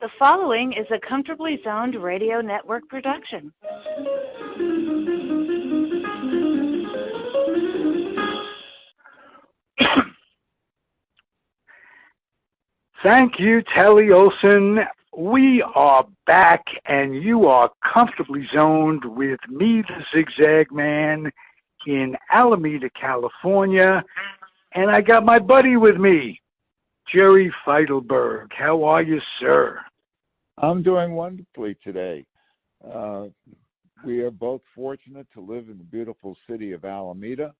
The following is a Comfortably Zoned Radio Network production. Thank you, Telly Olson. We are back, and you are comfortably zoned with me, the Zig Zag Man, in Alameda, California. And I got my buddy with me, Jerry Feitelberg. How are you, sir? I'm doing wonderfully today. We are both fortunate to live in the beautiful city of Alameda,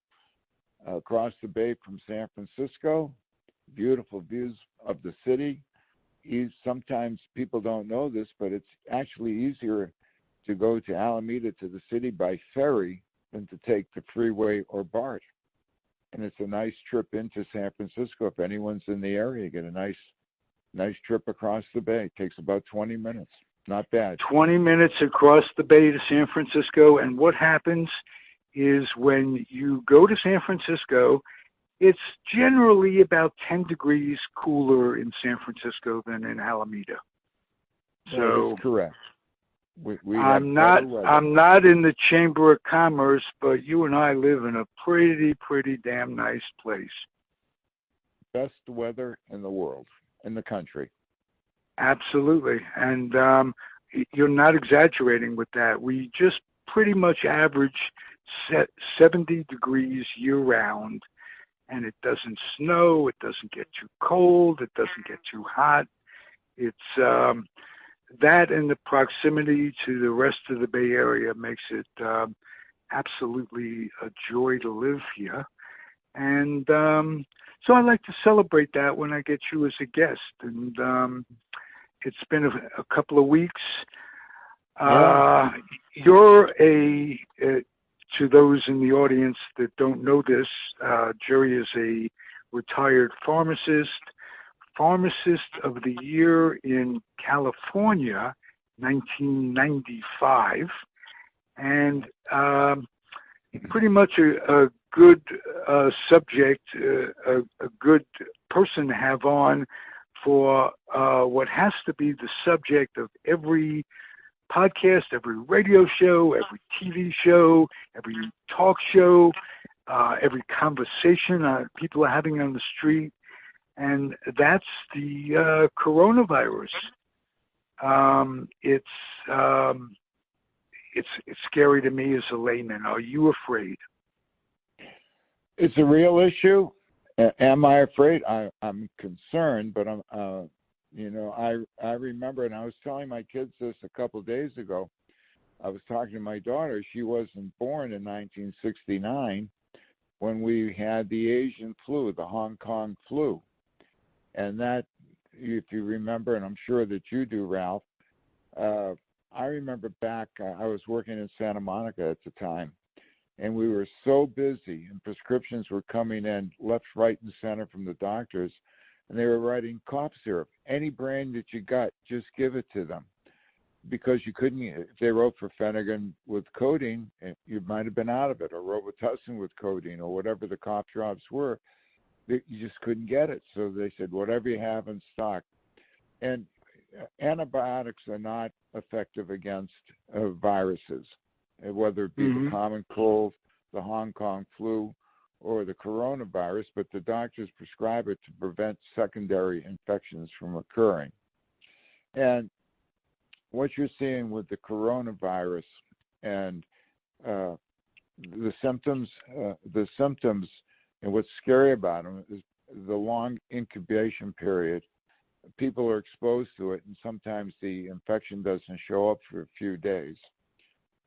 across the bay from San Francisco. Beautiful views of the city. Sometimes people don't know this, but it's actually easier to go to Alameda to the city by ferry than to take the freeway or BART. And it's a nice trip into San Francisco. If anyone's in the area, get a nice trip across the bay. It takes about 20 minutes. Not bad. 20 minutes across the bay to San Francisco. And what happens is when you go to San Francisco, it's generally about 10 degrees cooler in San Francisco than in Alameda. So that is correct. I'm not in the Chamber of Commerce, but you and I live in a pretty damn nice place. Best weather in the world, in the country. Absolutely. And you're not exaggerating with that. We just pretty much average 70 degrees year-round. And it doesn't snow, it doesn't get too cold, it doesn't get too hot. It's that and the proximity to the rest of the Bay Area makes it absolutely a joy to live here. And so I like to celebrate that when I get you as a guest. And it's been a couple of weeks. You're to those in the audience that don't know this, Jerry is a retired pharmacist of the year in California, 1995, and pretty much a good subject, a good person to have on for what has to be the subject of every podcast, every radio show, every TV show, every talk show, every conversation people are having on the street, and that's the coronavirus. It's scary to me as a layman. Are you afraid? It's a real issue. Am I afraid? I'm concerned, but I remember, and I was telling my kids this a couple of days ago. I was talking to my daughter. She wasn't born in 1969 when we had the Asian flu, the Hong Kong flu. And that, if you remember, and I'm sure that you do, Ralph, I remember back, I was working in Santa Monica at the time, and we were so busy, and prescriptions were coming in left, right, and center from the doctors. And they were writing cough syrup. Any brand that you got, just give it to them. Because you couldn't, if they wrote for Phenergan with codeine, you might have been out of it, or Robitussin with codeine, or whatever the cough drops were. You just couldn't get it. So they said, whatever you have in stock. And antibiotics are not effective against viruses, whether it be the common cold, the Hong Kong flu, or the coronavirus, but the doctors prescribe it to prevent secondary infections from occurring. And what you're seeing with the coronavirus and the symptoms, and what's scary about them is the long incubation period. People are exposed to it, and sometimes the infection doesn't show up for a few days.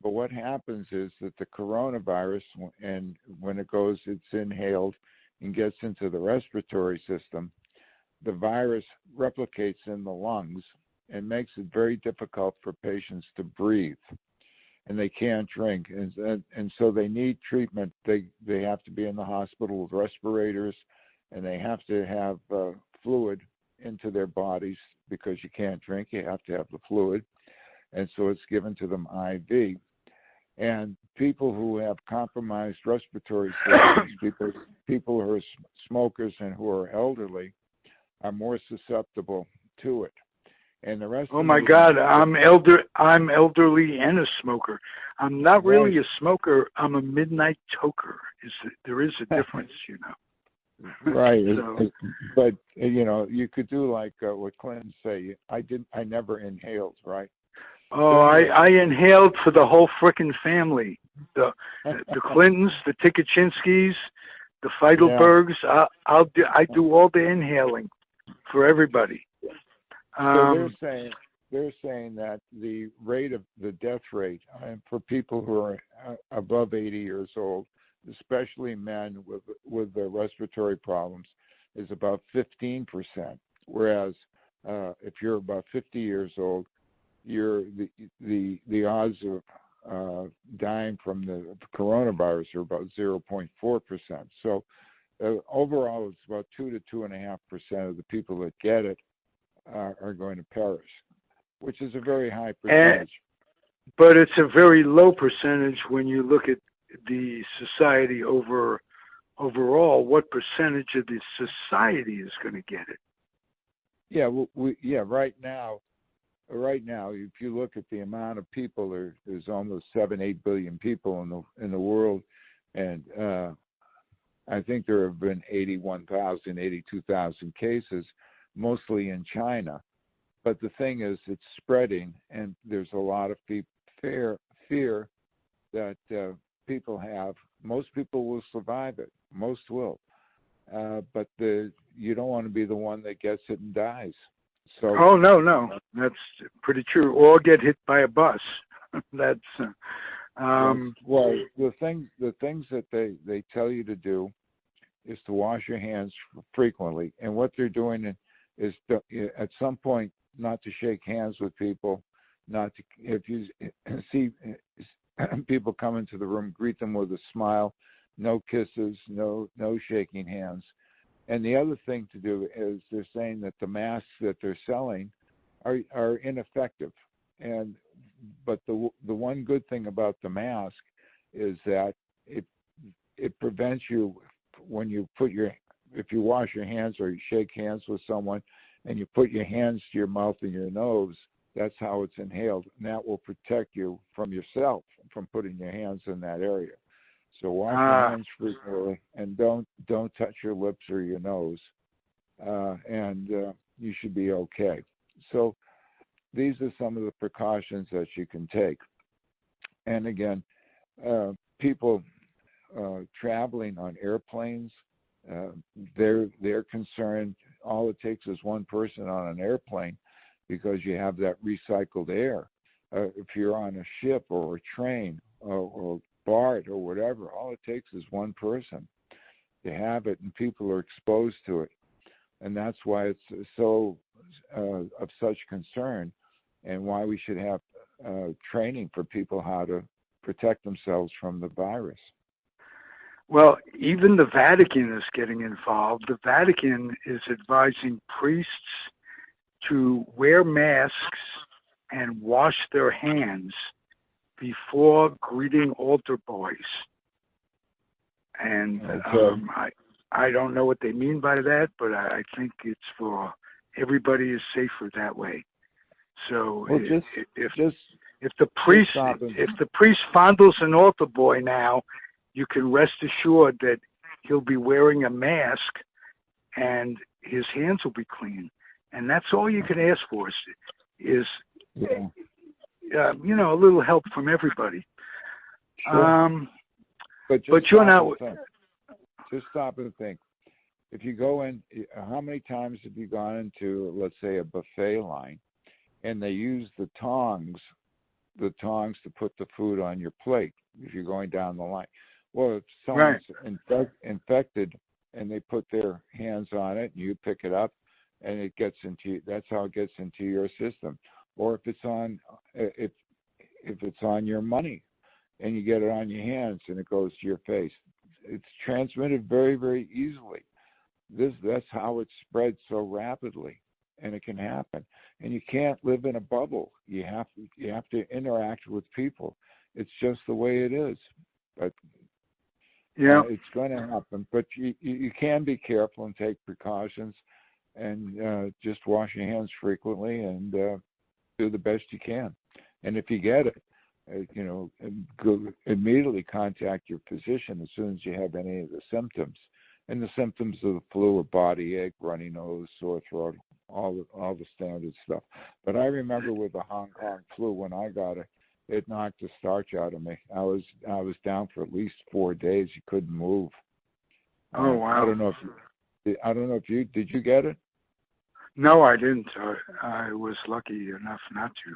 But what happens is that the coronavirus, and when it's inhaled and gets into the respiratory system, the virus replicates in the lungs and makes it very difficult for patients to breathe. And they can't drink. And so they need treatment. They have to be in the hospital with respirators, and they have to have fluid into their bodies because you can't drink. You have to have the fluid. And so it's given to them IV. And people who have compromised respiratory systems, people who are smokers and who are elderly, are more susceptible to it. and the rest. Oh my God, I'm elderly and a smoker. I'm not really a smoker. I'm a midnight toker. There is a difference, you know. Right. So, but you could do like what Clinton say. I never inhaled, right? oh, I inhaled for the whole frickin' family. The Clintons, the Tikachinskis, the Feitelbergs. Yeah. I do all the inhaling for everybody. So they're saying that the death rate for people who are above 80 years old, especially men with the respiratory problems, is about 15%. Whereas if you're about 50 years old, the odds of dying from the coronavirus are about 0.4%. So overall, it's about 2 to 2.5% of the people that get it are going to perish, which is a very high percentage. But it's a very low percentage when you look at the society overall. What percentage of the society is going to get it? Yeah, right now, if you look at the amount of people, there's almost 7-8 billion people in the world, and I think there have been 82,000 cases, mostly in China. But the thing is, it's spreading, and there's a lot of fear that people have. Most people will survive it. Most will. But you don't want to be the one that gets it and dies. So. Oh, no. That's pretty true. Or get hit by a bus. That's... well, the things that they tell you to do is to wash your hands frequently. And what they're doing is to, at some point, not to shake hands with people, if you see people come into the room, greet them with a smile, no kisses, no shaking hands. And the other thing to do is they're saying that the masks that they're selling are ineffective. But the one good thing about the mask is that it prevents you when if you wash your hands or you shake hands with someone and you put your hands to your mouth and your nose, that's how it's inhaled. And that will protect you from yourself from putting your hands in that area. So wash your hands frequently and don't touch your lips or your nose, and you should be okay. So these are some of the precautions that you can take. And again, people traveling on airplanes, they're concerned. All it takes is one person on an airplane because you have that recycled air. If you're on a ship or a train or BART or whatever, all it takes is one person to have it, and people are exposed to it. And that's why it's so of such concern, and why we should have training for people how to protect themselves from the virus. Well, even the Vatican is getting involved. The Vatican is advising priests to wear masks and wash their hands before greeting altar boys. And I don't know what they mean by that, but I think it's for everybody is safer that way. So if the priest fondles an altar boy now, you can rest assured that he'll be wearing a mask and his hands will be clean. And that's all you can ask for is a little help from everybody. Sure. But you're not. Just stop and think. If you go in, how many times have you gone into, let's say, a buffet line, and they use the tongs to put the food on your plate if you're going down the line? Well, if someone's infected and they put their hands on it, and you pick it up, and it gets into, that's how it gets into your system. Or if it's on your money, and you get it on your hands and it goes to your face, it's transmitted very, very easily. That's how it spreads so rapidly, and it can happen. And you can't live in a bubble. You have to interact with people. It's just the way it is. But it's going to happen. But you can be careful and take precautions. and just wash your hands frequently and do the best you can. And if you get it, go immediately contact your physician as soon as you have any of the symptoms. And the symptoms of the flu are body ache, runny nose, sore throat, all the standard stuff. But I remember with the Hong Kong flu, when I got it, it knocked the starch out of me. I was down for at least 4 days. You couldn't move. Oh wow! I don't know if you did. You get it? No, I didn't. I was lucky enough not to.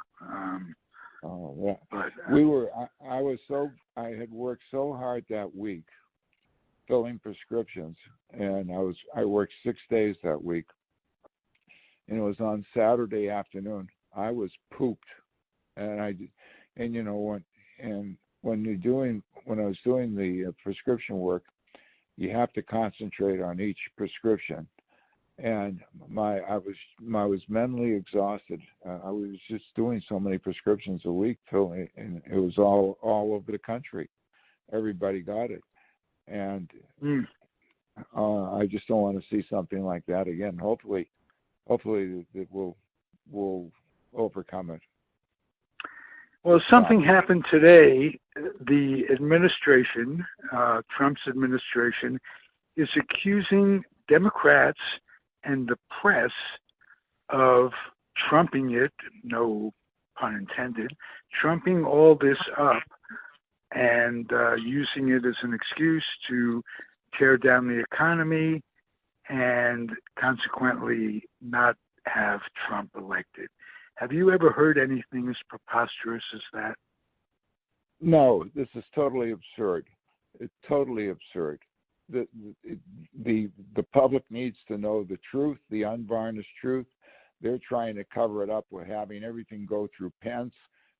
Oh yeah. But I had worked so hard that week filling prescriptions, and I worked 6 days that week, and it was on Saturday afternoon. I was pooped, when I was doing the prescription work, you have to concentrate on each prescription, and I was mentally exhausted. I was just doing so many prescriptions a week, filling, and it was all over the country. Everybody got it. And I just don't want to see something like that again. Hopefully it will overcome it. Well, something happened today. The administration, Trump's administration, is accusing Democrats and the press of trumping it, no pun intended, trumping all this up and using it as an excuse to tear down the economy and consequently not have Trump elected. Have you ever heard anything as preposterous as that? No, this is totally absurd. It's totally absurd. The public needs to know the truth, the unvarnished truth. They're trying to cover it up with having everything go through Pence.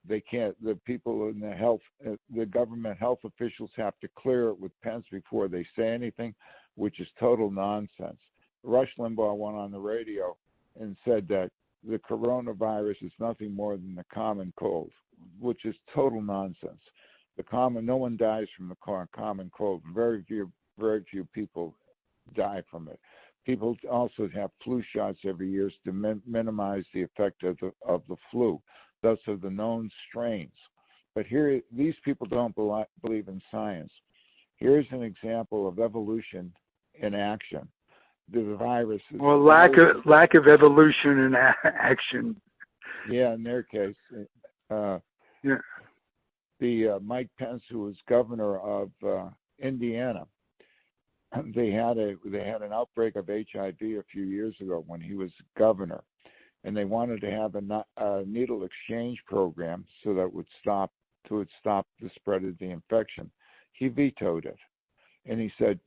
They can't. The people in the government health officials have to clear it with Pence before they say anything, which is total nonsense. Rush Limbaugh went on the radio and said that the coronavirus is nothing more than the common cold, which is total nonsense. No one dies from the common cold. Very few people die from it. People also have flu shots every year to minimize the effect of the flu. Thus are the known strains. But here, these people don't believe in science. Here's an example of evolution in action. The virus is... Well, lack of evolution in action. Yeah, in their case. Yeah. The Mike Pence, who was governor of Indiana, they had an outbreak of HIV a few years ago when he was governor. And they wanted to have a needle exchange program so that would stop the spread of the infection. He vetoed it, and he said,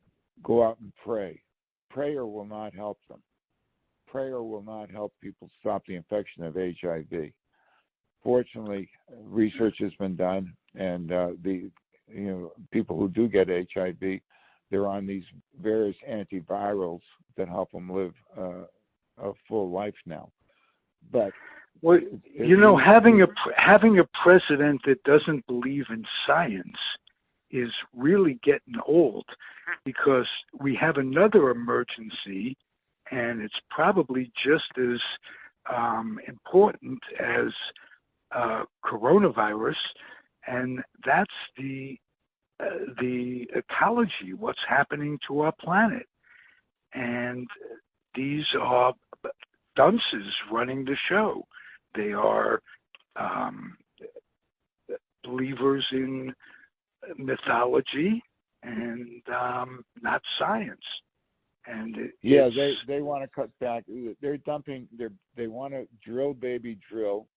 "Go out and pray. Prayer will not help them. Prayer will not help people stop the infection of HIV." Fortunately, research has been done, and people who do get HIV, they're on these various antivirals that help them live a full life now. But well, having a president that doesn't believe in science is really getting old, because we have another emergency, and it's probably just as important as coronavirus, and that's the ecology, what's happening to our planet. And these are dunces running the show. They are believers in mythology and not science. And they want to cut back. They're dumping. They want to drill, baby, drill.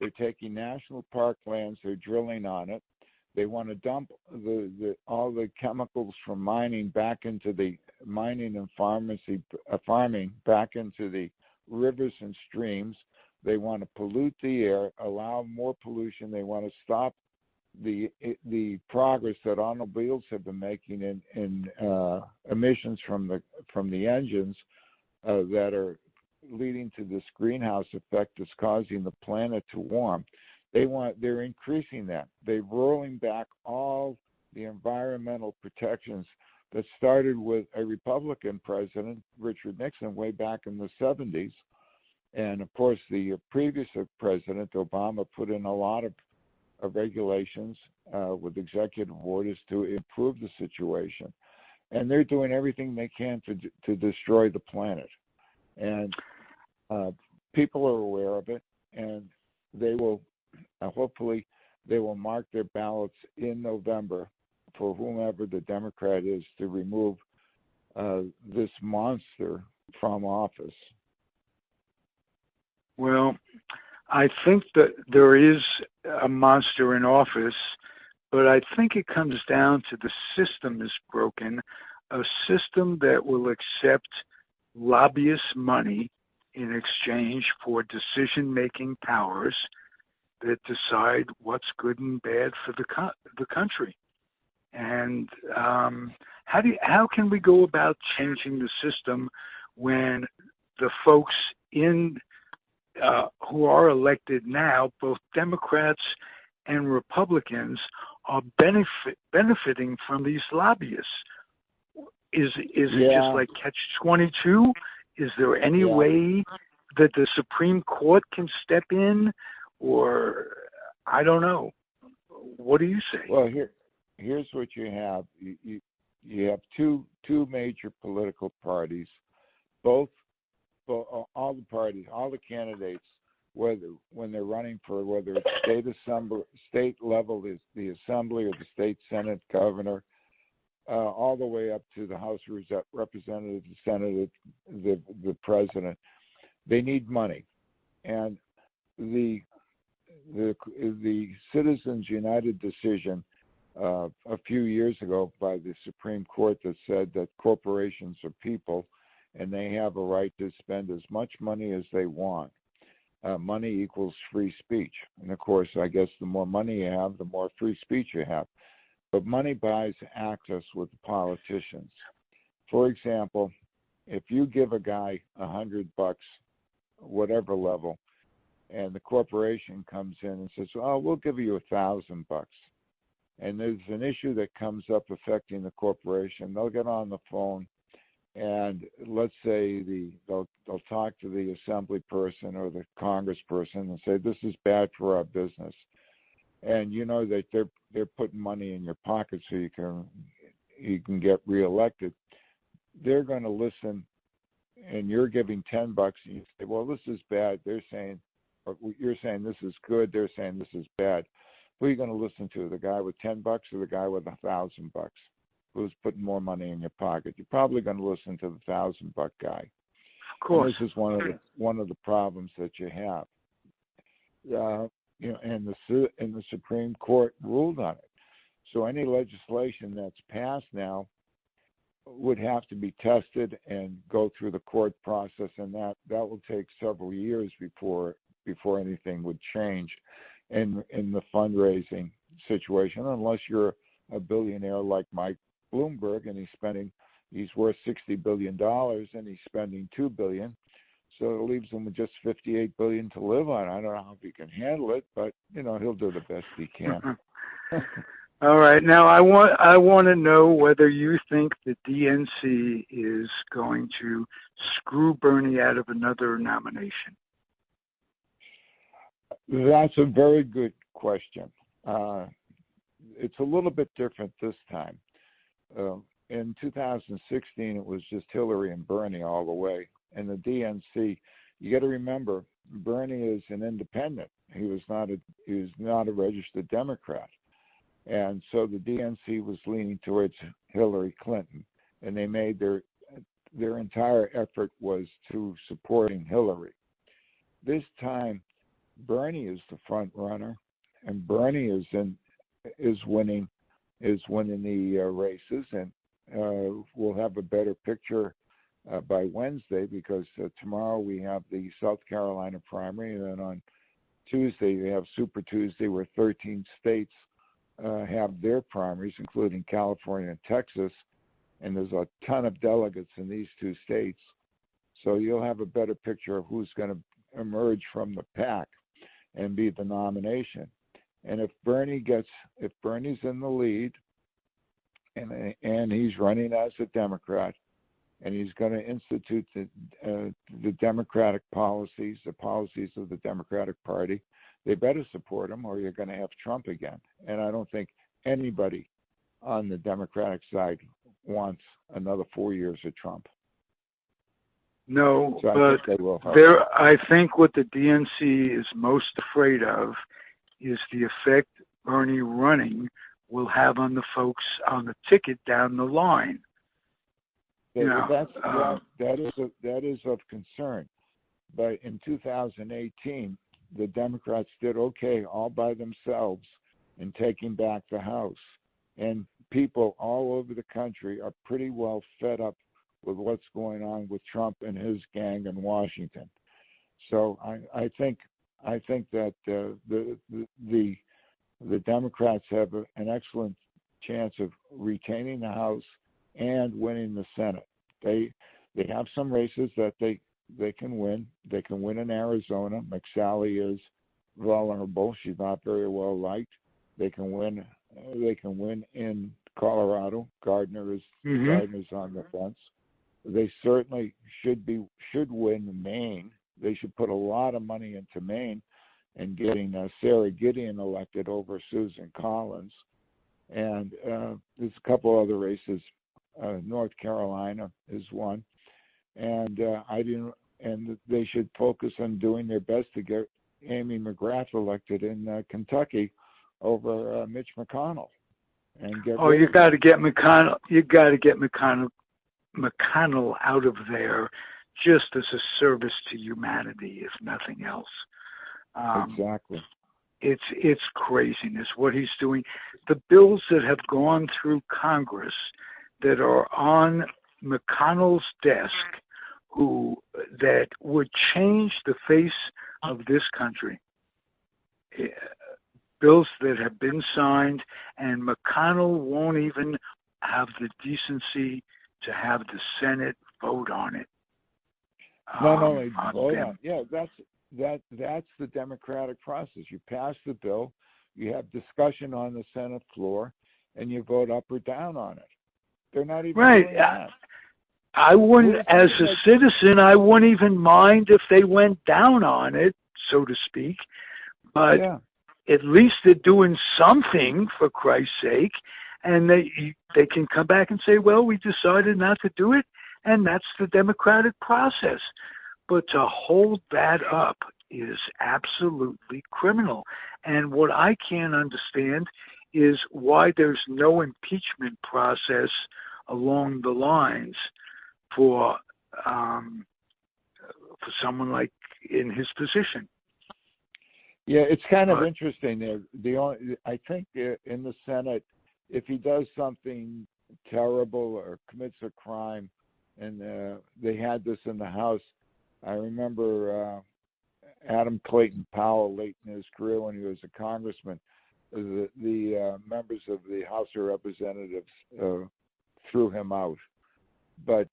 They're taking national park lands. They're drilling on it. They want to dump all the chemicals from mining back into the mining and farming back into the rivers and streams. They want to pollute the air, allow more pollution. They want to stop the progress that automobiles have been making in emissions from the engines that are leading to this greenhouse effect that's causing the planet to warm. They're increasing that. They're rolling back all the environmental protections that started with a Republican president, Richard Nixon, way back in the 70s. And of course, the previous president, Obama, put in a lot of regulations with executive orders to improve the situation. And they're doing everything they can to destroy the planet. And people are aware of it, and they will hopefully they will mark their ballots in November for whomever the Democrat is to remove this monster from office. Well, I think that there is a monster in office, but I think it comes down to the system is broken, a system that will accept lobbyist money in exchange for decision-making powers that decide what's good and bad for the country. And how can we go about changing the system when the folks who are elected now, both Democrats and Republicans, are benefiting from these lobbyists? Is it just like catch-22? Is there any way that the Supreme Court can step in, or I don't know? What do you say? Well, here's what you have. You have two major political parties, all the parties, all the candidates, when they're running for whether it's state level is the assembly or the state senate, governor, all the way up to the House of Representatives, the Senate, the president. They need money, and the Citizens United decision a few years ago by the Supreme Court that said that corporations are people and they have a right to spend as much money as they want. Money equals free speech. And of course, I guess the more money you have, the more free speech you have. But money buys access with the politicians. For example, if you give a guy $100, whatever level, and the corporation comes in and says, "Oh, we'll give you $1,000," and there's an issue that comes up affecting the corporation, they'll get on the phone, and let's say they'll talk to the assembly person or the congressperson and say, "This is bad for our business," and you know that they're putting money in your pocket so you can get reelected. They're going to listen, and you're giving $10, and you say, "Well, this is bad." They're saying, or you're saying this is good. They're saying this is bad. Who are you going to listen to? The guy with $10 or the guy with $1,000? Who's putting more money in your pocket? You're probably going to listen to the $1,000 guy. Of course, and this is one of the problems that you have. And the Supreme Court ruled on it. So any legislation that's passed now would have to be tested and go through the court process, and that will take several years before anything would change in the fundraising situation, unless you're a billionaire like Mike Bloomberg, and he's worth $60 billion and he's spending $2 billion. So it leaves him with just $58 billion to live on. I don't know if he can handle it, but he'll do the best he can. All right. Now I want to know whether you think the DNC is going to screw Bernie out of another nomination. That's a very good question. It's a little bit different this time. In 2016, it was just Hillary and Bernie all the way. And the DNC, you got to remember, Bernie is an independent. He was not a registered Democrat. And so the DNC was leaning towards Hillary Clinton, and they made their entire effort was to supporting Hillary. This time, Bernie is the front runner, and Bernie is winning the races, and we'll have a better picture by Wednesday, because tomorrow we have the South Carolina primary, and then on Tuesday we have Super Tuesday, where 13 states have their primaries, including California and Texas, and there's a ton of delegates in these two states. So you'll have a better picture of who's going to emerge from the pack and be the nomination. And if Bernie's in the lead, and he's running as a Democrat, and he's going to institute the Democratic policies, the policies of the Democratic Party. They better support him, or you're going to have Trump again. And I don't think anybody on the Democratic side wants another 4 years of Trump. No, so but I think what the DNC is most afraid of is the effect Bernie running will have on the folks on the ticket down the line. That is of concern. But in 2018, the Democrats did okay all by themselves in taking back the House. And people all over the country are pretty well fed up with what's going on with Trump and his gang in Washington. So I think that the Democrats have an excellent chance of retaining the House and winning the Senate. They have some races that they can win. They can win in Arizona. McSally is vulnerable. She's not very well liked. They can win in Colorado. Gardner's on the fence. They certainly should win Maine. They should put a lot of money into Maine and getting Sarah Gideon elected over Susan Collins. And there's a couple other races. North Carolina is one, and they should focus on doing their best to get Amy McGrath elected in Kentucky over Mitch McConnell. And you got to get McConnell. You got to get McConnell out of there, just as a service to humanity, if nothing else. Exactly. It's craziness what he's doing. The bills that have gone through Congress that are on McConnell's desk, that would change the face of this country. Bills that have been signed, and McConnell won't even have the decency to have the Senate vote on it. Not only vote on it. Yeah, that's the democratic process. You pass the bill, you have discussion on the Senate floor, and you vote up or down on it. They're not even doing that. I wouldn't, as a citizen, I wouldn't even mind if they went down on it, so to speak. But at least they're doing something, for Christ's sake, and they can come back and say, well, we decided not to do it, and that's the democratic process. But to hold that up is absolutely criminal. And what I can't understand is why there's no impeachment process along the lines for someone like in his position. Yeah, it's kind of interesting there. I think in the Senate, if he does something terrible or commits a crime, and they had this in the House, I remember Adam Clayton Powell, late in his career when he was a congressman, the members of the House of Representatives threw him out. But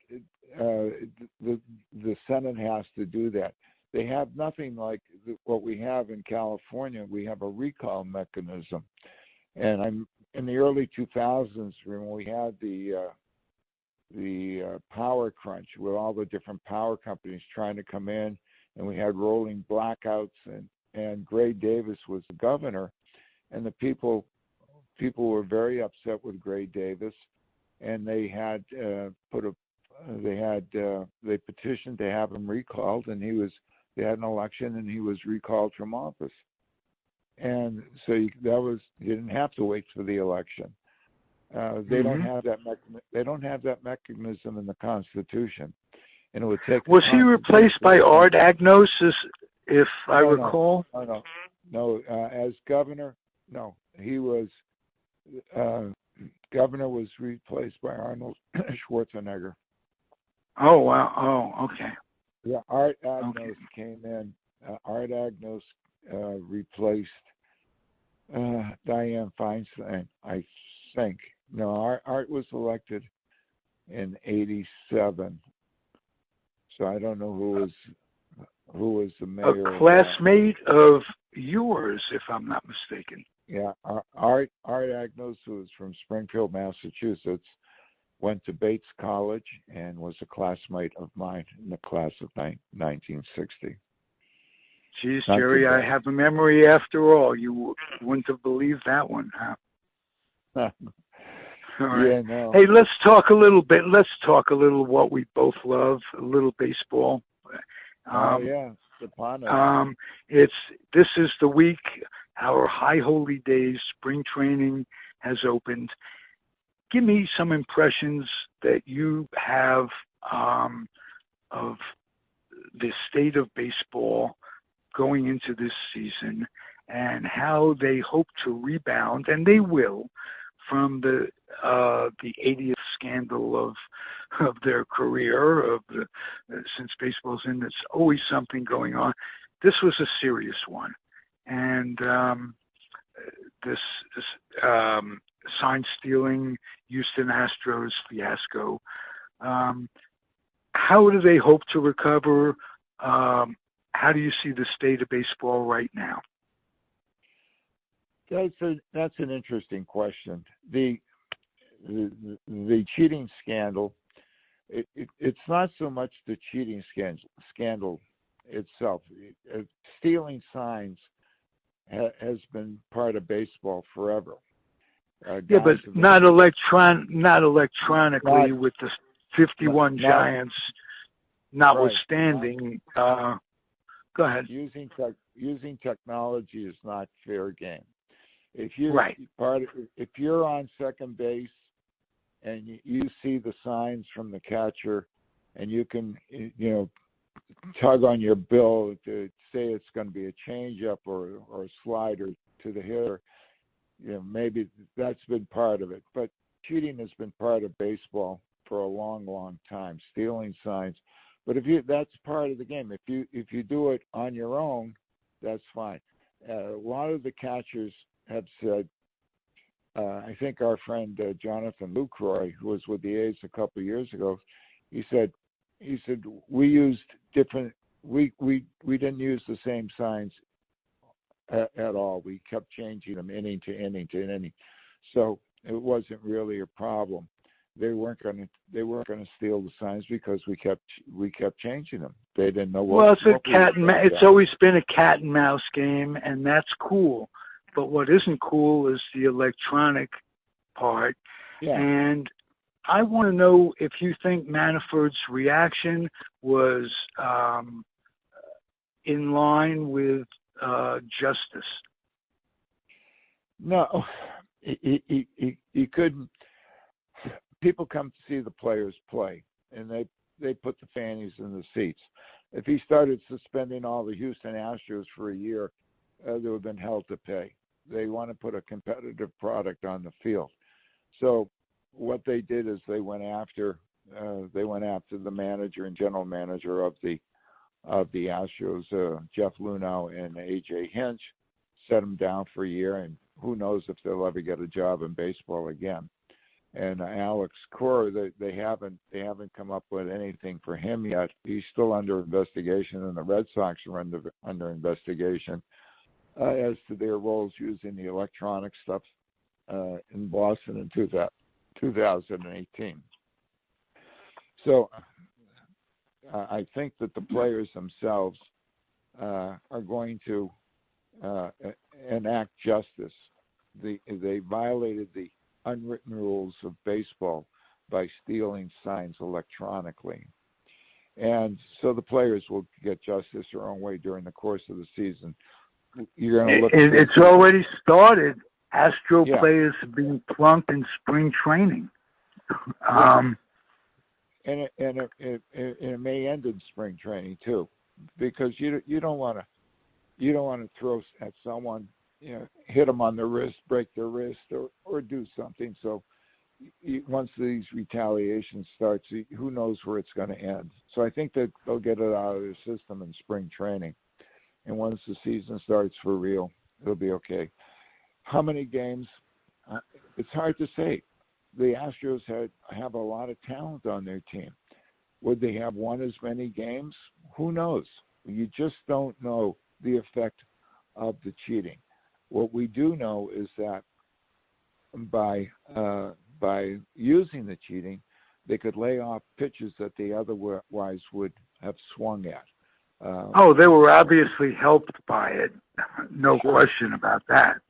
the Senate has to do that. They have nothing like what we have in California. We have a recall mechanism. And I'm in the early 2000s when we had the power crunch with all the different power companies trying to come in, and we had rolling blackouts, and Gray Davis was the governor, and the people were very upset with Gray Davis, and they had they petitioned to have him recalled, and they had an election, and he was recalled from office. And so you didn't have to wait for the election. They don't have that. They don't have that mechanism in the Constitution, and it would take. Was he replaced by Art Agnos, if I recall? No. As governor, no. He was governor was replaced by Arnold Schwarzenegger. Oh wow! Oh, okay. Yeah, Art Agnos came in. Art Agnos replaced Dianne Feinstein, I think. No, Art was elected in '87, so I don't know who was the mayor. A classmate of yours, if I'm not mistaken. Yeah, Art Agnos, who is from Springfield, Massachusetts, went to Bates College and was a classmate of mine in the class of 1960. Geez, Not Jerry, I have a memory after all. You wouldn't have believed that one, huh? All right. Yeah, no. Hey, let's talk a little bit. Let's talk a little what we both love, a little baseball. Yeah, Stepano. This is the week our High Holy Days spring training has opened. Give me some impressions that you have of the state of baseball going into this season and how they hope to rebound, and they will, from the 80th scandal of their career since baseball's in. There's always something going on. This was a serious one, and this sign stealing Houston Astros fiasco. How do they hope to recover? How do you see the state of baseball right now? That's an interesting question. The cheating scandal. It's not so much the cheating scandal itself. Stealing signs has been part of baseball forever. Yeah, but not electronically with the 51 Giants, notwithstanding. Right. Go ahead. Using technology is not fair game. If you're on second base and you see the signs from the catcher, and you can tug on your bill to say it's going to be a changeup or a slider to the hitter, maybe that's been part of it. But cheating has been part of baseball for a long, long time. Stealing signs, but that's part of the game. If you do it on your own, that's fine. A lot of the catchers have said. I think our friend Jonathan Lucroy, who was with the A's a couple of years ago, he said we used different. We didn't use the same signs at all. We kept changing them inning to inning to inning, so it wasn't really a problem. They weren't going to steal the signs because we kept changing them. They didn't know what. Well, it's always been a cat and mouse game, and that's cool. But what isn't cool is the electronic part. Yeah. And I want to know if you think Manafort's reaction was in line with justice. No, he couldn't. People come to see the players play, and they put the fannies in the seats. If he started suspending all the Houston Astros for a year, there would have been hell to pay. They want to put a competitive product on the field. So what they did is they went after the manager and general manager of the Astros, Jeff Luhnow and A.J. Hinch, set them down for a year, and who knows if they'll ever get a job in baseball again. And Alex Cora, they haven't come up with anything for him yet. He's still under investigation, and the Red Sox are under investigation as to their roles using the electronic stuff in Boston in 2018. So I think that the players themselves are going to enact justice. They violated the unwritten rules of baseball by stealing signs electronically. And so the players will get justice their own way during the course of the season. You're going to look. It's already started. Astro players have been plunked in spring training. And it may end in spring training too, because you don't want to throw at someone, hit them on the wrist, break their wrist, or do something. So once these retaliations starts, who knows where it's going to end. So I think that they'll get it out of their system in spring training. And once the season starts for real, it'll be okay. How many games? It's hard to say. The Astros have a lot of talent on their team. Would they have won as many games? Who knows? You just don't know the effect of the cheating. What we do know is that by using the cheating, they could lay off pitches that they otherwise would have swung at. They were obviously helped by it, no question about that.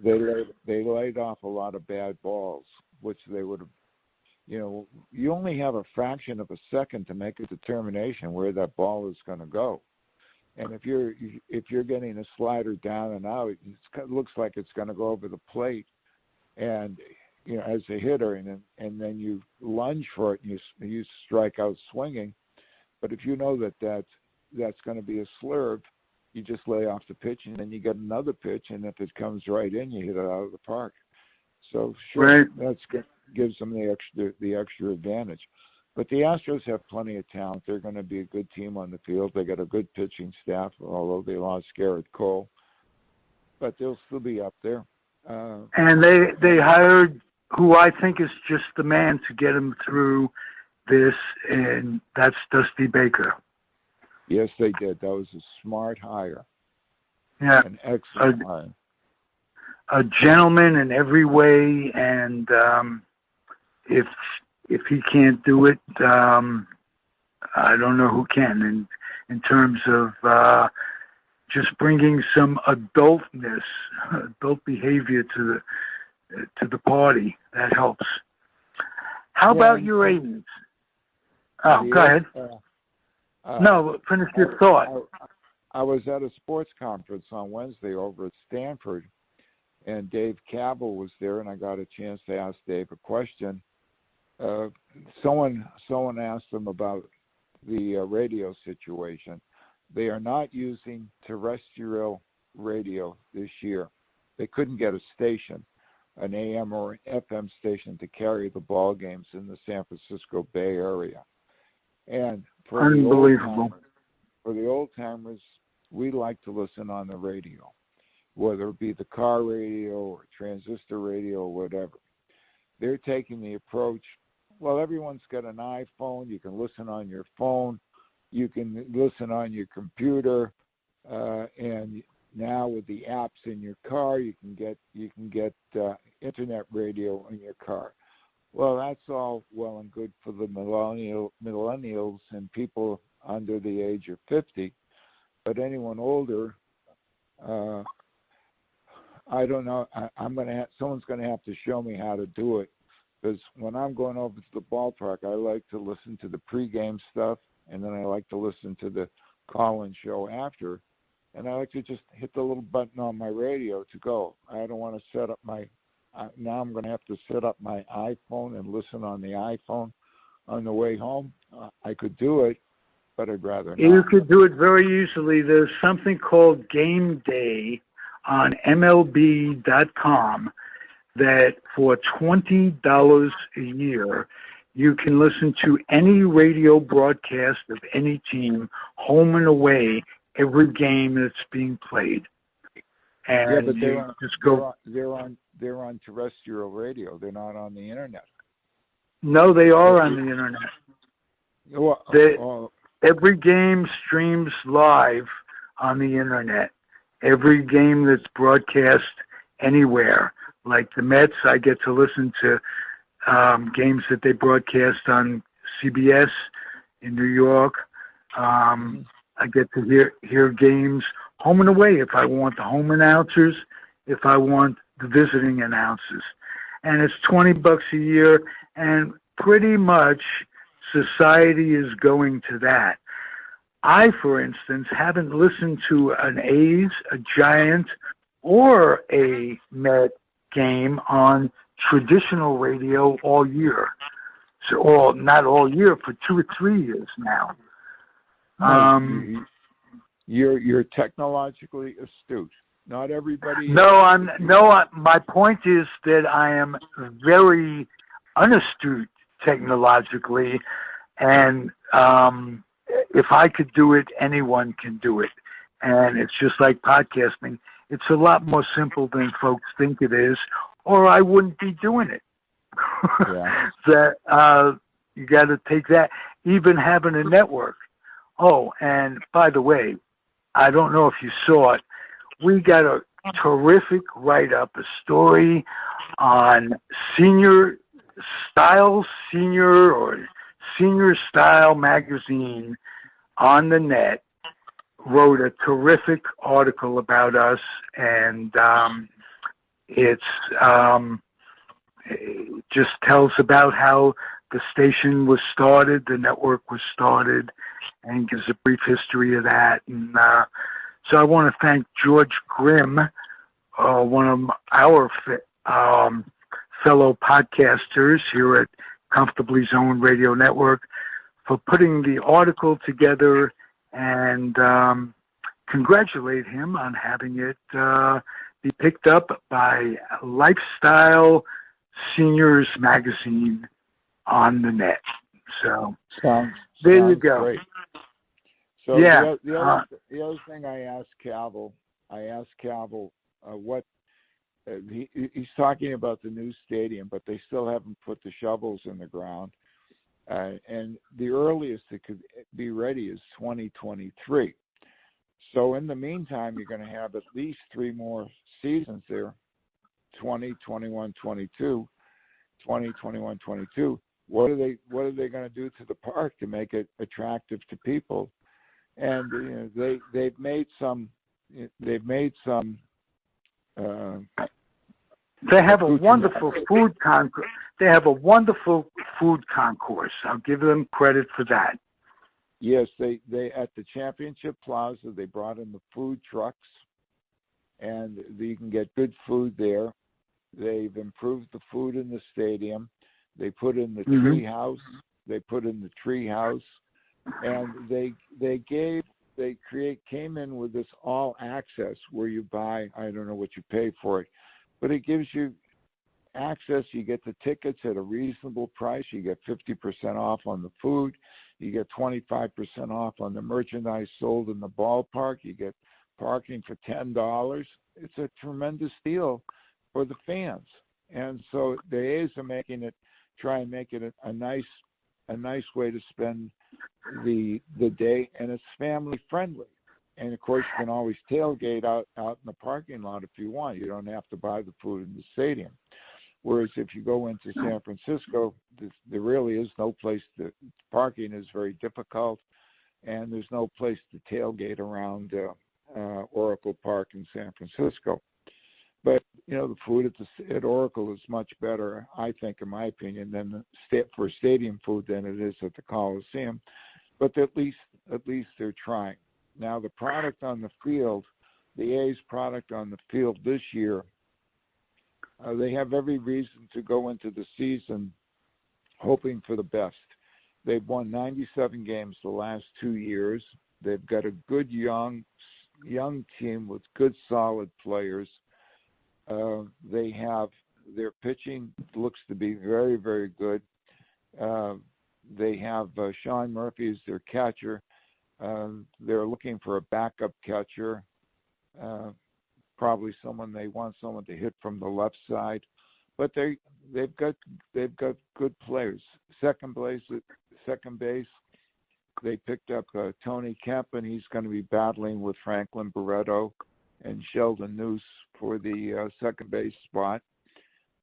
They laid off a lot of bad balls, which they would have. You only have a fraction of a second to make a determination where that ball is going to go, and if you're getting a slider down and out, it looks like it's going to go over the plate, and as a hitter, and then you lunge for it and you strike out swinging. But if you know that that's going to be a slurve, you just lay off the pitch, and then you get another pitch, and if it comes right in, you hit it out of the park. So sure, that's good. Gives them the extra advantage. But the Astros have plenty of talent. They're going to be a good team on the field. They got a good pitching staff, although they lost Garrett Cole, but they'll still be up there. And they hired who I think is just the man to get them through this, and that's Dusty Baker. Yes, they did. That was a smart hire. Yeah, an excellent hire. A gentleman in every way, and if he can't do it, I don't know who can. In terms of just bringing some adult behavior to the party, that helps. How about your Ravens? Oh, go ahead. No, finish your thought. I was at a sports conference on Wednesday over at Stanford, and Dave Cabell was there, and I got a chance to ask Dave a question. Someone asked him about the radio situation. They are not using terrestrial radio this year. They couldn't get a station, an AM or FM station, to carry the ball games in the San Francisco Bay Area. And for unbelievable. The old timers, we like to listen on the radio, whether it be the car radio or transistor radio or whatever. They're taking the approach, well, everyone's got an iPhone. You can listen on your phone. You can listen on your computer. And now with the apps in your car, you can get internet radio in your car. Well, that's all well and good for the millennials and people under the age of 50. But anyone older, I don't know. Someone's going to have to show me how to do it, because when I'm going over to the ballpark, I like to listen to the pregame stuff, and then I like to listen to the call-in show after, and I like to just hit the little button on my radio to go. I don't want to set up now I'm going to have to set up my iPhone and listen on the iPhone on the way home. I could do it, but I'd rather not. You could do it very easily. There's something called Game Day on MLB.com that for $20 a year, you can listen to any radio broadcast of any team, home and away, every game that's being played. And yeah, but they're on terrestrial radio. They're not on the internet. No, they are on the internet. Every game streams live on the internet. Every game that's broadcast anywhere. Like the Mets, I get to listen to games that they broadcast on CBS in New York. I get to hear games home and away if I want the home announcers, if I want the visiting announcers. And it's $20 a year, and pretty much society is going to that. I, for instance, haven't listened to an A's, a Giant, or a Met game on traditional radio all year. So, not all year, for 2 or 3 years now. You're technologically astute. Not everybody. My point is that I am very unastute technologically, and if I could do it, anyone can do it. And it's just like podcasting. It's a lot more simple than folks think it is, or I wouldn't be doing it. Yeah. That you got to take that. Even having a network. Oh, and by the way, I don't know if you saw it. We got a terrific write-up, a story on senior style magazine on the net. Wrote a terrific article about us, and it just tells about how the station was started, the network was started, and gives a brief history of that. And so I want to thank George Grimm, one of our fellow podcasters here at Comfortably Zoned Radio Network, for putting the article together, and congratulate him on having it be picked up by Lifestyle Seniors Magazine on the net. So there you go. Great. So yeah. The other thing I asked Cavill what he's talking about the new stadium, but they still haven't put the shovels in the ground. And the earliest it could be ready is 2023. So in the meantime, you're going to have at least 3 more seasons there, 20, 21, 22, 20, 21, 22. What are they going to do to the park to make it attractive to people? And they've made some. They have a wonderful food concourse. They have a wonderful food concourse. I'll give them credit for that. Yes, they at the Championship Plaza, they brought in the food trucks, and you can get good food there. They've improved the food in the stadium. They put in the tree house. And came in with this all access where you buy, I don't know what you pay for it, but it gives you access. You get the tickets at a reasonable price. You get 50% off on the food. You get 25% off on the merchandise sold in the ballpark. You get parking for $10. It's a tremendous deal for the fans. And so the A's are try and make it a nice way to spend the day, and it's family friendly. And of course, you can always tailgate out in the parking lot if you want. You don't have to buy the food in the stadium. Whereas if you go into San Francisco, there really is no place parking is very difficult, and there's no place to tailgate around Oracle Park in San Francisco. But the food at Oracle is much better, I think, in my opinion, for stadium food than it is at the Coliseum. But at least they're trying. Now the product on the field, the A's product on the field this year, they have every reason to go into the season hoping for the best. They've won 97 games the last 2 years. They've got a good young team with good solid players. Their pitching looks to be very, very good. They have Sean Murphy as their catcher. They're looking for a backup catcher. Probably they want someone to hit from the left side, but they've got good players. Second base, they picked up Tony Kemp, and he's going to be battling with Franklin Barreto and Sheldon Noose for the second base spot.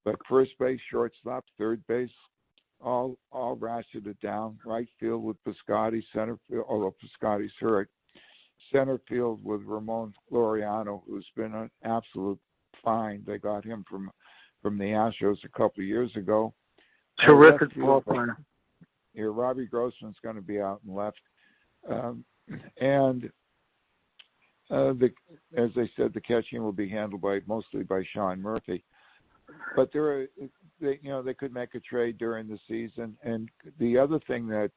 But first base, shortstop, third base, all ratcheted down. Right field with Piscotty, center field, although Piscotty's hurt. Center field with Ramon Laureano, who's been an absolute find. They got him from the Astros a couple of years ago. Terrific ball player. Here, Robbie Grossman's going to be out in left. As I said, the catching will be handled mostly by Sean Murphy. But they could make a trade during the season. And the other thing that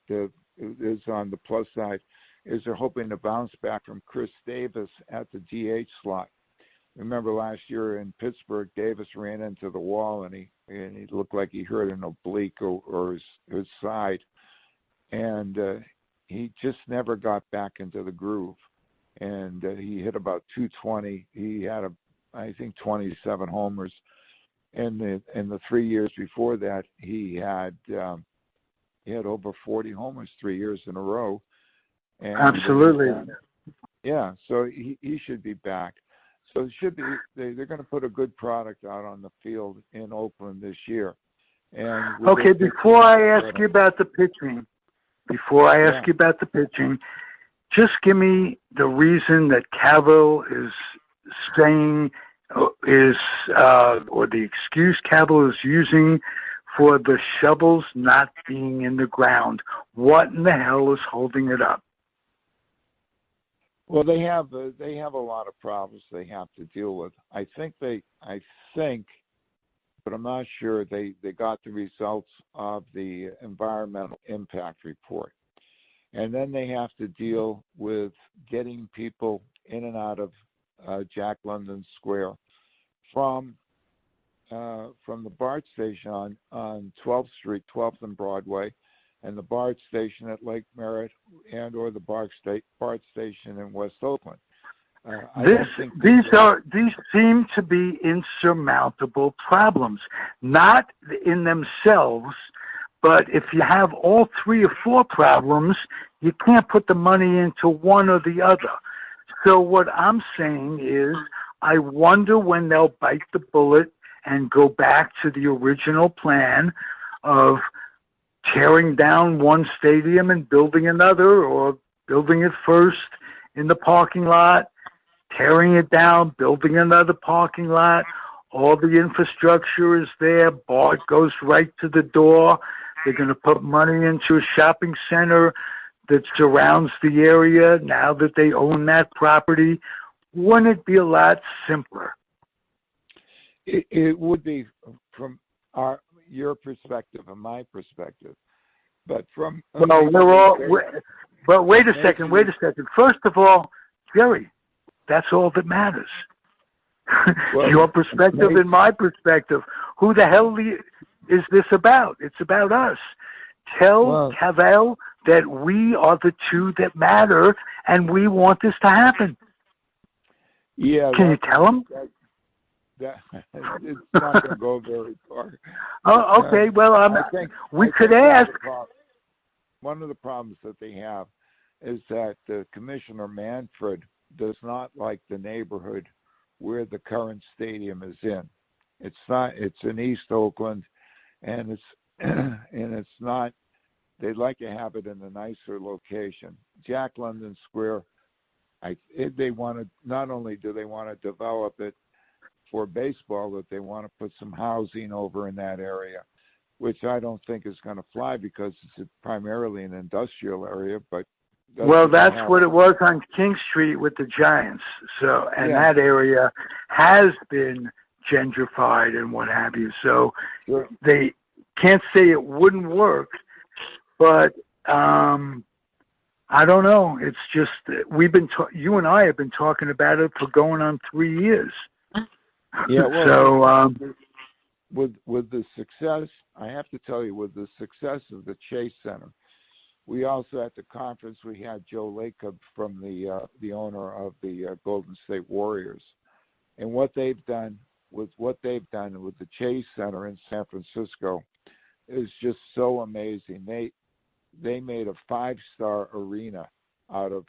is on the plus side is they're hoping to bounce back from Chris Davis at the DH slot. Remember last year in Pittsburgh, Davis ran into the wall and he looked like he hurt an oblique or his side, and he just never got back into the groove. And he hit about 220. He had I think 27 homers. And the 3 years before that, he had over 40 homers 3 years in a row. And, absolutely. So he should be back. So it should be. They're going to put a good product out on the field in Oakland this year. And okay, before I ask you about the pitching, just give me the reason that Cavill is saying or the excuse Cavill is using for the shovels not being in the ground. What in the hell is holding it up? Well, they have a lot of problems they have to deal with. I think, but I'm not sure. They got the results of the environmental impact report, and then they have to deal with getting people in and out of Jack London Square from the BART station on 12th Street, 12th and Broadway, and the BART station at Lake Merritt, and or the BART station in West Oakland. These seem to be insurmountable problems, not in themselves, but if you have all 3 or 4 problems, you can't put the money into one or the other. So what I'm saying is, I wonder when they'll bite the bullet and go back to the original plan of tearing down one stadium and building another, or building it first in the parking lot, tearing it down, building another parking lot. All the infrastructure is there. BART goes right to the door. They're going to put money into a shopping center that surrounds the area now that they own that property. Wouldn't it be a lot simpler? It would be from your perspective and my perspective, but from but wait a second. First of all, Jerry, that's all that matters. Well, your perspective and my perspective. Who the hell is this about? It's about us. Tell Cavill that we are the 2 that matter, and we want this to happen. Yeah. Can you tell him? It's not going to go very far. Oh, okay. Well, we could ask. One of the problems that they have is that Commissioner Manfred does not like the neighborhood where the current stadium is in. It's not. It's in East Oakland, and it's not. They'd like to have it in a nicer location. Jack London Square. They want to. Not only do they want to develop it for baseball, that they want to put some housing over in that area, which I don't think is going to fly because it's primarily an industrial area. But that's what it was on King Street with the Giants. So, and that area has been gentrified and what have you. So they can't say it wouldn't work, but I don't know. It's just you and I have been talking about it for going on 3 years. Yeah. Well, so with the success, I have to tell you, with the success of the Chase Center, we also at the conference we had Joe Lacob from the owner of the Golden State Warriors, and what they've done with the Chase Center in San Francisco is just so amazing. They made a 5-star arena out of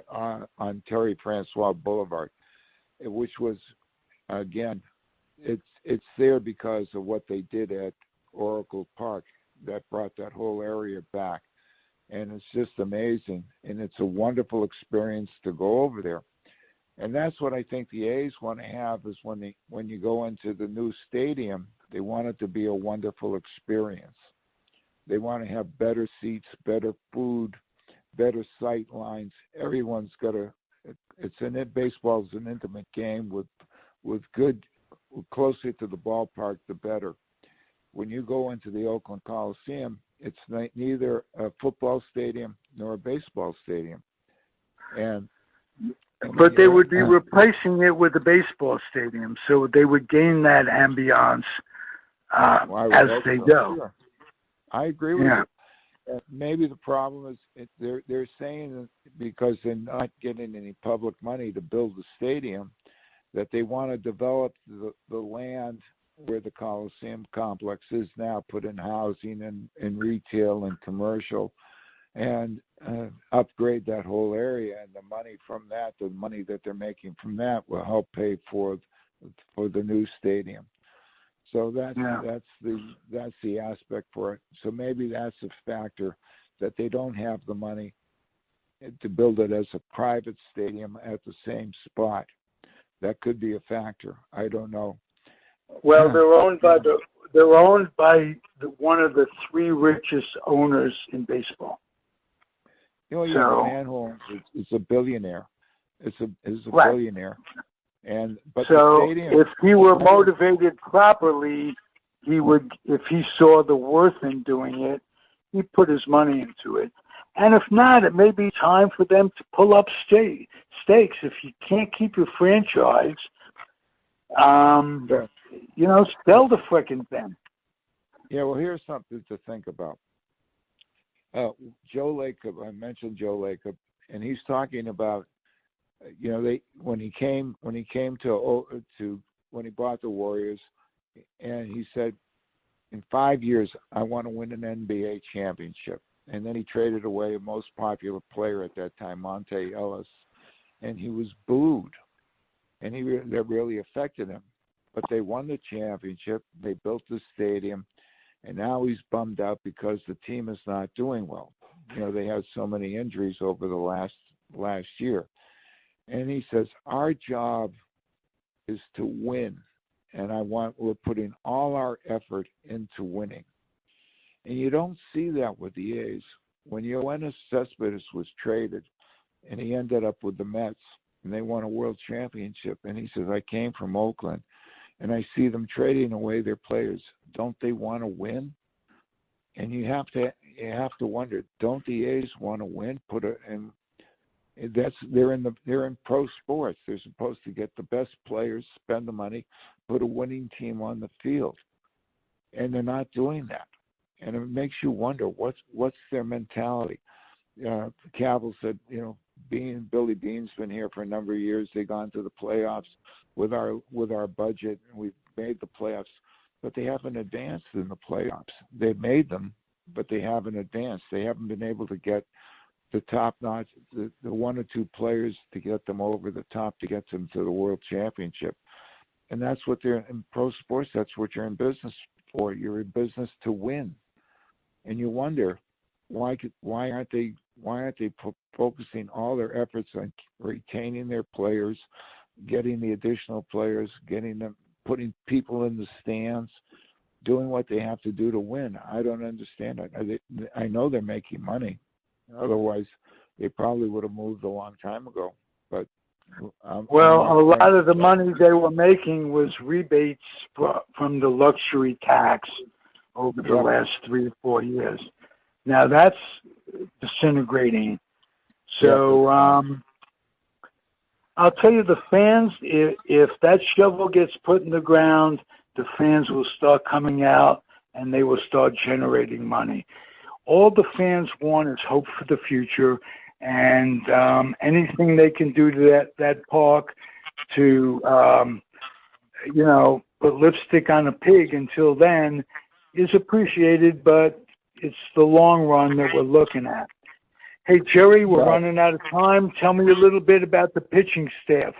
on Terry Francois Boulevard, which was, again, it's there because of what they did at Oracle Park that brought that whole area back, and it's just amazing, and it's a wonderful experience to go over there. And that's what I think the A's want to have, is when you go into the new stadium, they want it to be a wonderful experience. They want to have better seats, better food, better sight lines. Everyone's got baseball is an intimate game with good, closer to the ballpark, the better. When you go into the Oakland Coliseum, it's neither a football stadium nor a baseball stadium. But they would be replacing it with a baseball stadium, so they would gain that ambiance as they go. Sure. I agree with you. Maybe the problem is they're saying that because they're not getting any public money to build the stadium, that they want to develop the land where the Coliseum complex is now, put in housing and retail and commercial, and upgrade that whole area, and the money from that, the money that they're making from that, will help pay for the new stadium. So that's the aspect for it. So maybe that's a factor, that they don't have the money to build it as a private stadium at the same spot. That could be a factor. I don't know. Well, they're owned by one of the three richest owners in baseball. The man who owns it is a billionaire. Is a billionaire. But so the stadium, if he were motivated properly, he would. If he saw the worth in doing it, he'd put his money into it. And if not, it may be time for them to pull up stakes. If you can't keep your franchise, sell the frickin' thing. Yeah, well, here's something to think about. Joe Lacob, I mentioned Joe Lacob, and he's talking about, when he bought the Warriors, and he said, in 5 years, I want to win an NBA championship. And then he traded away the most popular player at that time, Monte Ellis, and he was booed, and that really affected him. But they won the championship. They built the stadium, and now he's bummed out because the team is not doing well. They had so many injuries over the last year. And he says, our job is to win, and we're putting all our effort into winning. And you don't see that with the A's. When Yoenis Cespedes was traded, and he ended up with the Mets, and they won a world championship, and he says, I came from Oakland, and I see them trading away their players. Don't they want to win? And you have to wonder, don't the A's want to win? They're in pro sports. They're supposed to get the best players, spend the money, put a winning team on the field, and they're not doing that. And it makes you wonder what's their mentality. Cavill said, Billy Bean's been here for a number of years. They've gone to the playoffs with our budget, and we've made the playoffs, but they haven't advanced in the playoffs. They've made them, but they haven't advanced. They haven't been able to get the top notch, the one or two players to get them over the top to get them to the world championship. And that's what they're in pro sports. That's what you're in business for. You're in business to win. And you wonder why aren't they focusing all their efforts on retaining their players, getting the additional players, getting them, putting people in the stands, doing what they have to do to win. I don't understand it. I know they're making money. Otherwise, they probably would have moved a long time ago. But a lot of the money they were making was rebates from the luxury tax over the last 3 or 4 years. Now that's disintegrating. So I'll tell you, the fans, if that shovel gets put in the ground, the fans will start coming out and they will start generating money. All the fans want is hope for the future, and anything they can do to that park to, put lipstick on a pig until then is appreciated, but it's the long run that we're looking at. Hey, Jerry, we're running out of time. Tell me a little bit about the pitching staff.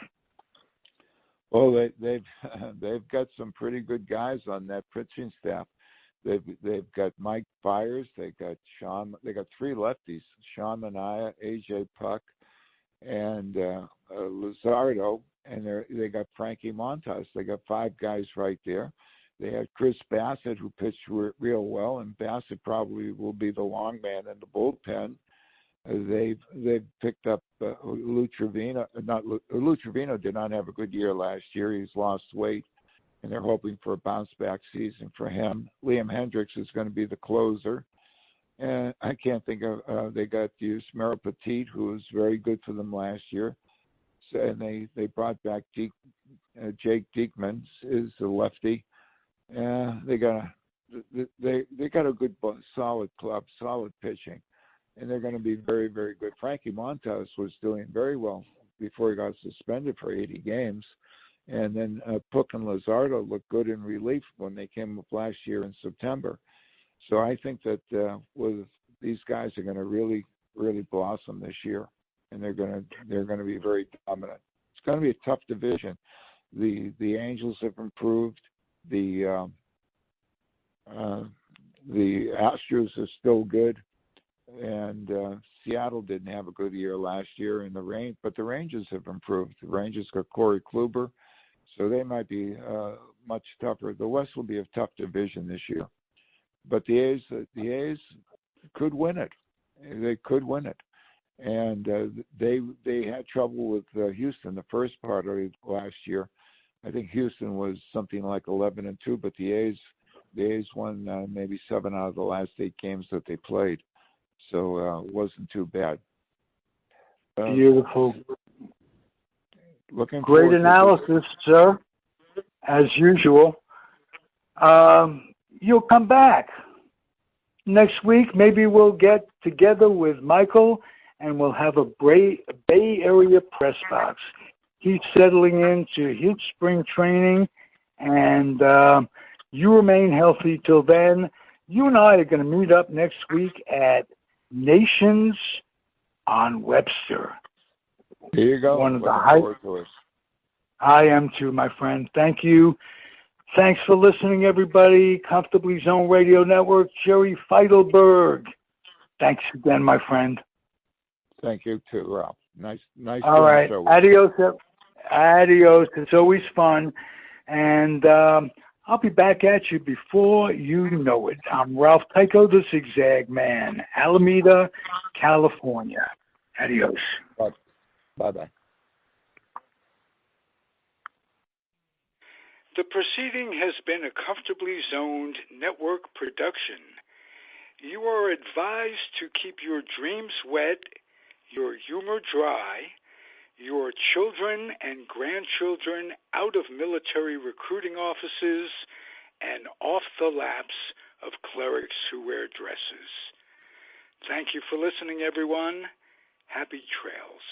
Well, they've got some pretty good guys on that pitching staff. They've got Mike Byers. They got Sean. They got three lefties: Sean Manaea, AJ Puck, and Luzardo. And they got Frankie Montas. They got 5 guys right there. They had Chris Bassett, who pitched real well, and Bassett probably will be the long man in the bullpen. They've picked up Lou Trevino. Lou Trevino did not have a good year last year. He's lost weight, and they're hoping for a bounce-back season for him. Liam Hendricks is going to be the closer. And I can't think of they got Yusmeiro Petit, who was very good for them last year. So, and they brought back Jake Diekman, is the lefty. They got a good, solid club, solid pitching, and they're going to be very, very good. Frankie Montas was doing very well before he got suspended for 80 games, and then Puck and Luzardo looked good in relief when they came up last year in September. So I think that with these guys are going to really really blossom this year, and they're going to be very dominant. It's going to be a tough division. The Angels have improved. The Astros are still good, and Seattle didn't have a good year last year. But the Rangers have improved. The Rangers got Corey Kluber, so they might be much tougher. The West will be a tough division this year, but the A's could win it. They could win it, and they had trouble with Houston the first part of last year. I think Houston was something like 11-2, but the A's won maybe 7 out of the last 8 games that they played, so it wasn't too bad. Beautiful. Looking great analysis, sir. As usual. You'll come back next week. Maybe we'll get together with Michael and we'll have a Bay Area press box. He's settling into his spring training, and you remain healthy till then. You and I are going to meet up next week at Nations on Webster. There you go. One of the I am too, my friend. Thank you. Thanks for listening, everybody. Comfortably Zone Radio Network, Jerry Feitelberg. Thanks again, my friend. Thank you too, Ralph. Nice. All right. Adios. Adios. It's always fun. And I'll be back at you before you know it. I'm Ralph Tycho, the Zig Zag Man, Alameda, California. Adios. Bye-bye. The proceeding has been a Comfortably Zoned network production. You are advised to keep your dreams wet, your humor dry, your children and grandchildren out of military recruiting offices and off the laps of clerics who wear dresses. Thank you for listening, everyone. Happy trails.